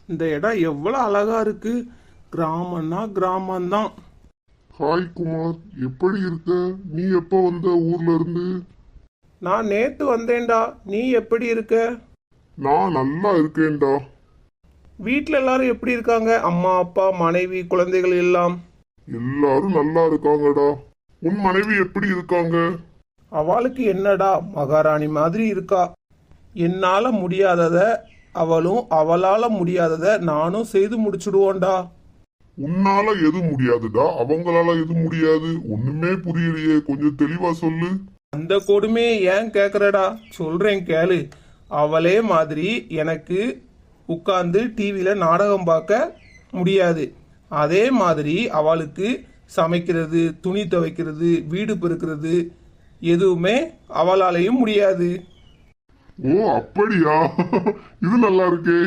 இந்த இடம் எவ்வளவு அழகா இருக்கு. கிராமம்னா கிராமம்தான். ஹாய் குமார், எப்படி இருக்க? நீ எப்போ வந்த ஊர்ல இருந்து? நான் நேத்து வந்தேன்டா. நீ எப்படி இருக்க? நான் நல்லா இருக்கேன்டா. வீட்ல எல்லாரும் எப்படி இருக்காங்க? அம்மா அப்பா மனைவி குழந்தைகள் எல்லாம்? எல்லாரும் நல்லா இருக்காங்கடா. உன் மனைவி எப்படி இருக்காங்க? அவளுக்கு என்னடா, மகாராணி மாதிரி இருக்கா. என்னால முடியாதத அவளும், அவளால முடியாதத நானும் செய்து முடிச்சுடுவோண்டா. உன்னால எது முடியாதுடா, அவங்களால எது முடியாது? ஒண்ணுமே புரியலையே, கொஞ்சம் தெளிவா சொல்லு. அந்த கொடுமையை ஏன் கேக்குறடா? சொல்றேன் கேளு. அவளே மாதிரி எனக்கு உட்கார்ந்து டிவியில நாடகம் பார்க்க முடியாது. அதே மாதிரி அவளுக்கு சமைக்கிறது, துணி துவைக்கிறது, வீடு பெருக்கிறது எதுவுமே அவளாலையும் முடியாது. ஓ அப்படியா? இது நல்லா இருக்கே.